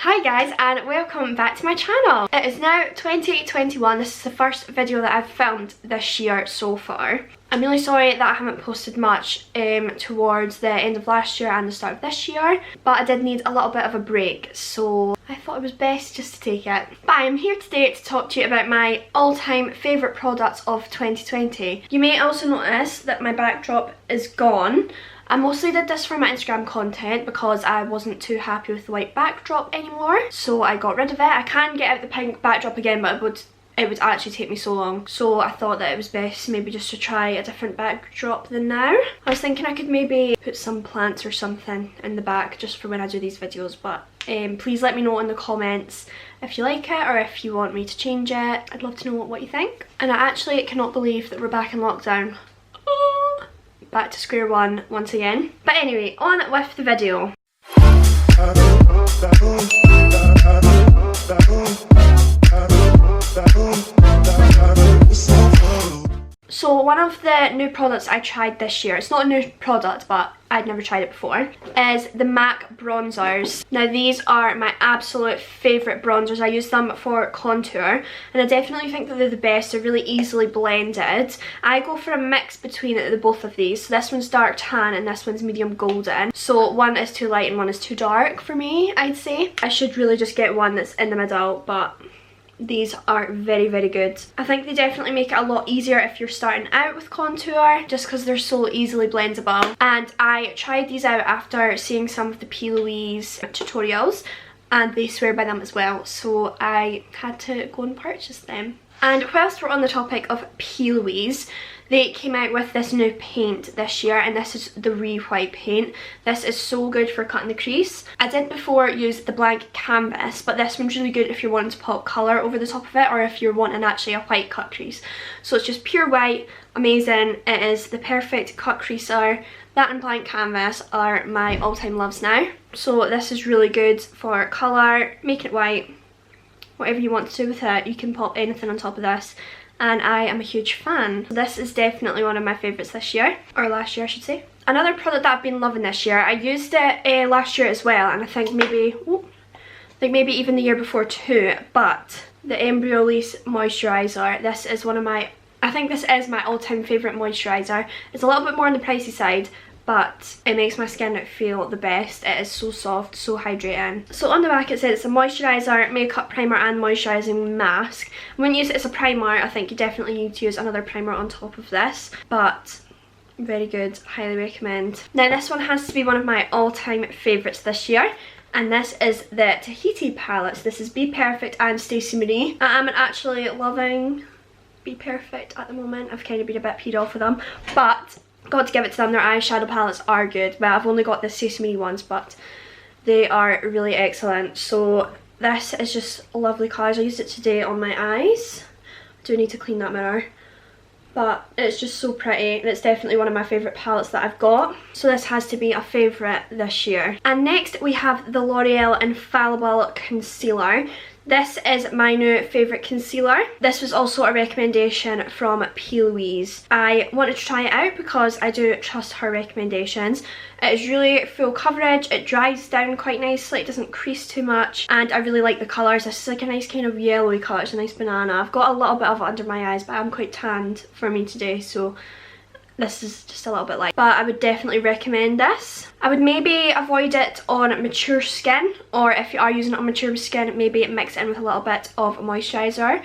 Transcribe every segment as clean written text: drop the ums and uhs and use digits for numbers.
Hi guys, and welcome back to my channel. It is now 2021. This is the first video that I've filmed this year so far. I'm really sorry that I haven't posted much towards the end of last year and the start of this year, but I did need a little bit of a break, so I thought it was best just to take it. But I'm here today to talk to you about my all-time favourite products of 2020. You may also notice that my backdrop is gone. I mostly did this for my Instagram content because I wasn't too happy with the white backdrop anymore, so I got rid of it. I can get out the pink backdrop again, but it would actually take me so long, so I thought that it was best maybe just to try a different backdrop than now. I was thinking I could maybe put some plants or something in the back just for when I do these videos, but please let me know in the comments if you like it or if you want me to change it. I'd love to know what you think. And I actually cannot believe that we're back in lockdown. Back to square one once again. But anyway, on with the video. So one of the new products I tried this year, it's not a new product but I'd never tried it before, is the MAC bronzers. Now these are my absolute favourite bronzers. I use them for contour and I definitely think that they're the best. They're really easily blended. I go for a mix between the both of these. So this one's dark tan and this one's medium golden. So one is too light and one is too dark for me, I'd say. I should really just get one that's in the middle, but these are very, very good. I think they definitely make it a lot easier if you're starting out with contour, just because they're so easily blendable. And I tried these out after seeing some of the P. Louise tutorials and they swear by them as well, so I had to go and purchase them. And whilst we're on the topic of P. Louise, they came out with this new paint this year, and this is the Re-White paint. This is so good for cutting the crease. I did before use the blank canvas, but this one's really good if you're wanting to pop colour over the top of it or if you're wanting actually a white cut crease. So it's just pure white, amazing. It is the perfect cut creaser. That and blank canvas are my all-time loves now. So this is really good for colour, make it white, whatever you want to do with it. You can pop anything on top of this, and I am a huge fan. This is definitely one of my favourites this year, or last year I should say. Another product that I've been loving this year, I used it last year as well, and I think maybe even the year before too, but the Embryolisse moisturiser. This is one of my, I think this is my all-time favourite moisturiser. It's a little bit more on the pricey side, but it makes my skin feel the best. It is so soft, so hydrating. So on the back it says it's a moisturiser, makeup primer and moisturising mask. When you use it as a primer, I think you definitely need to use another primer on top of this, but very good, highly recommend. Now this one has to be one of my all-time favourites this year, and this is the Tahiti palettes. This is Be Perfect and Stacey Marie. I'm actually loving Be Perfect at the moment. I've kind of been a bit peed off with them, but got to give it to them. Their eyeshadow palettes are good. Well, I've only got the Stacey Marie ones, but they are really excellent. So this is just lovely colours. I used it today on my eyes. I do need to clean that mirror, but it's just so pretty, and it's definitely one of my favourite palettes that I've got. So this has to be a favourite this year. And next we have the L'Oreal Infallible Concealer. This is my new favourite concealer. This was also a recommendation from P. Louise. I wanted to try it out because I do trust her recommendations. It is really full coverage, it dries down quite nicely, it doesn't crease too much, and I really like the colours. This is like a nice kind of yellowy colour, it's a nice banana. I've got a little bit of it under my eyes, but I'm quite tanned for me today, so this is just a little bit light. But I would definitely recommend this. I would maybe avoid it on mature skin, or if you are using it on mature skin, maybe mix it in with a little bit of moisturiser,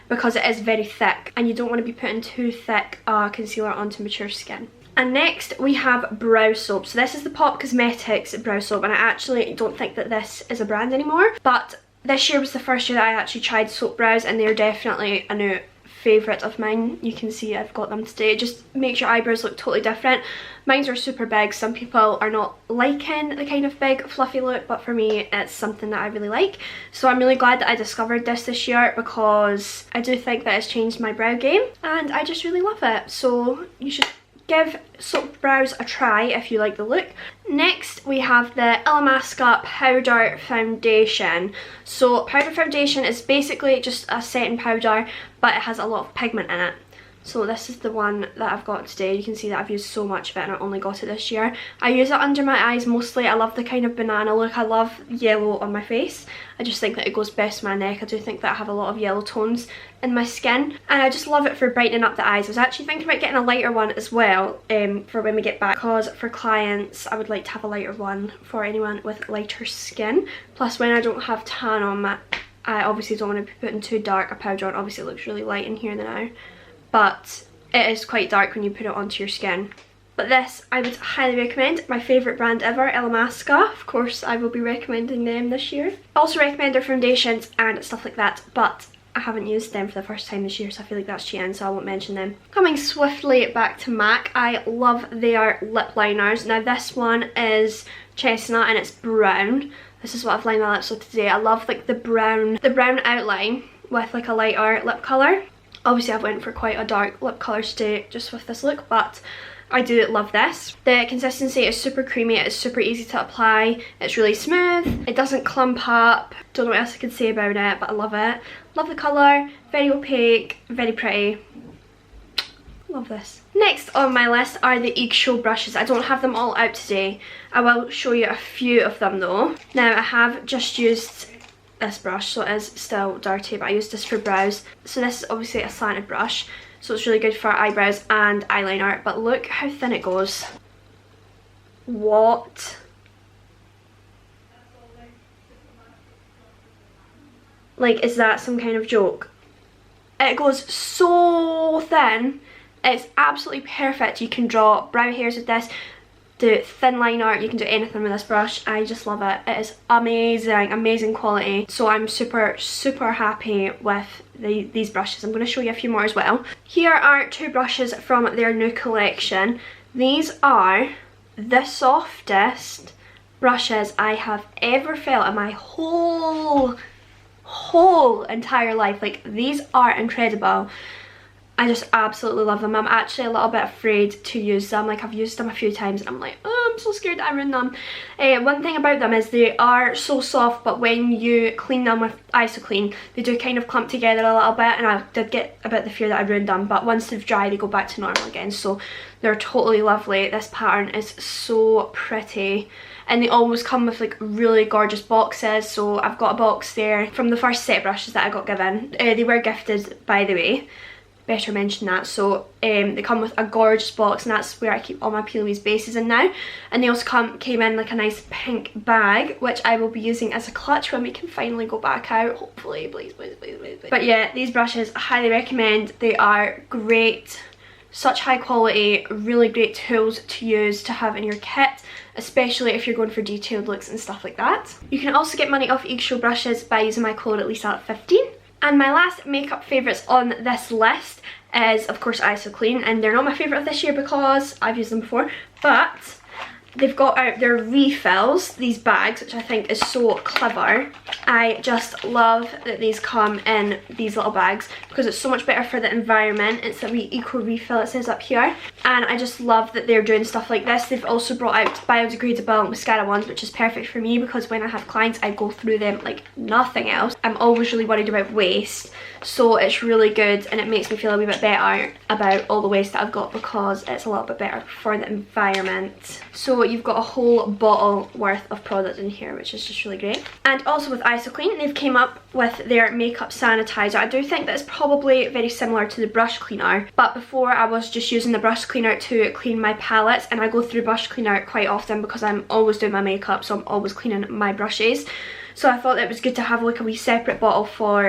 because it is very thick and you don't want to be putting too thick concealer onto mature skin. And next we have brow soap. So this is the Pop Cosmetics brow soap, and I actually don't think that this is a brand anymore, but this year was the first year that I actually tried soap brows, and they're definitely a new favourite of mine. You can see I've got them today. It just makes your eyebrows look totally different. Mine are super big. Some people are not liking the kind of big fluffy look, but for me it's something that I really like. So I'm really glad that I discovered this year, because I do think that it's changed my brow game and I just really love it. So you should give soap brows a try if you like the look. Next we have the Illamasqua powder foundation. So powder foundation is basically just a setting powder, but it has a lot of pigment in it. So this is the one that I've got today. You can see that I've used so much of it and I only got it this year. I use it under my eyes mostly. I love the kind of banana look. I love yellow on my face. I just think that it goes best to my neck. I do think that I have a lot of yellow tones in my skin. And I just love it for brightening up the eyes. I was actually thinking about getting a lighter one as well for when we get back. Because for clients, I would like to have a lighter one for anyone with lighter skin. Plus when I don't have tan on my... I obviously don't want to be putting too dark a powder on. Obviously it looks really light in here now. But it is quite dark when you put it onto your skin. But this I would highly recommend. My favourite brand ever, Illamasqua. Of course I will be recommending them this year. I also recommend their foundations and stuff like that, but I haven't used them for the first time this year, so I feel like that's cheating, so I won't mention them. Coming swiftly back to MAC, I love their lip liners. Now this one is chestnut and it's brown. This is what I've lined my lips with today. I love like the brown outline with like a lighter lip colour. Obviously I've went for quite a dark lip colour today just with this look, but I do love this. The consistency is super creamy, it's super easy to apply, it's really smooth, it doesn't clump up. Don't know what else I could say about it, but I love it. Love the colour, very opaque, very pretty. Love this. Next on my list are the xoxo brushes. I don't have them all out today. I will show you a few of them though. Now I have just used this brush, so it is still dirty, but I used this for brows. So this is obviously a slanted brush, so it's really good for eyebrows and eyeliner, but look how thin it goes. What? Like, is that some kind of joke? It goes so thin. It's absolutely perfect. You can draw brow hairs with this, do thin liner, you can do anything with this brush. I just love it. It is amazing, amazing quality. So I'm super, super happy with these brushes. I'm going to show you a few more as well. Here are two brushes from their new collection. These are the softest brushes I have ever felt in my whole entire life. Like, these are incredible. I just absolutely love them. I'm actually a little bit afraid to use them. Like, I've used them a few times and I'm like, oh, I'm so scared that I ruin them. One thing about them is they are so soft, but when you clean them with IsoClean, they do kind of clump together a little bit, and I did get a bit the fear that I ruined them, but once they've dried, they go back to normal again. So they're totally lovely. This pattern is so pretty. And they always come with like really gorgeous boxes. So I've got a box there from the first set of brushes that I got given. They were gifted, by the way. Better mention that. So they come with a gorgeous box, and that's where I keep all my Peel We's bases in now. And they also came in like a nice pink bag, which I will be using as a clutch when we can finally go back out, hopefully. Please, please, please, please, please. But yeah, these brushes I highly recommend. They are great, such high quality, really great tools to use to have in your kit, especially if you're going for detailed looks and stuff like that. You can also get money off xoxo brushes by using my code Lisa15. And my last makeup favourites on this list is, of course, IsoClean. And they're not my favourite of this year because I've used them before. But they've got out their refills, these bags, which I think is so clever. I just love that these come in these little bags because it's so much better for the environment. It's a wee eco refill, it says up here. And I just love that they're doing stuff like this. They've also brought out biodegradable mascara ones, which is perfect for me because when I have clients, I go through them like nothing else. I'm always really worried about waste. So it's really good, and it makes me feel a wee bit better about all the waste that I've got because it's a little bit better for the environment. So you've got a whole bottle worth of product in here, which is just really great. And also with IsoClean, they've came up with their makeup sanitizer. I do think that it's probably very similar to the brush cleaner, but before I was just using the brush cleaner to clean my palettes, and I go through brush cleaner quite often because I'm always doing my makeup, so I'm always cleaning my brushes. So I thought it was good to have like a wee separate bottle for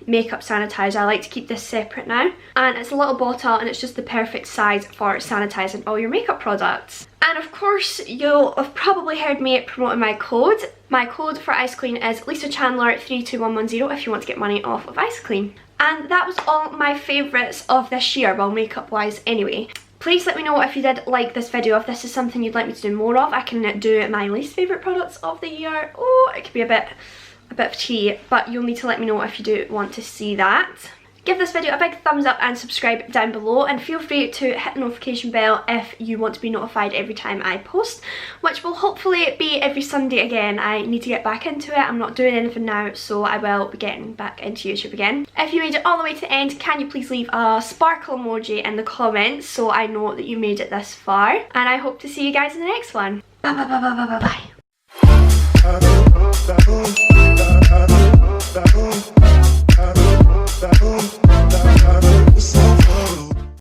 makeup sanitizer. I like to keep this separate now. And it's a little bottle, and it's just the perfect size for sanitising all your makeup products. And of course, you'll have probably heard me promoting my code. My code for IsoClean is LisaChandler32110 if you want to get money off of IsoClean. And that was all my favourites of this year, well, makeup wise anyway. Please let me know if you did like this video, if this is something you'd like me to do more of. I can do my least favourite products of the year. Oh, it could be a bit of tea, but you'll need to let me know if you do want to see that. Give this video a big thumbs up and subscribe down below, and feel free to hit the notification bell if you want to be notified every time I post, which will hopefully be every Sunday again. I need to get back into it. I'm not doing anything now, so I will be getting back into YouTube again. If you made it all the way to the end, can you please leave a sparkle emoji in the comments so I know that you made it this far, and I hope to see you guys in the next one. Bye bye bye bye bye bye bye.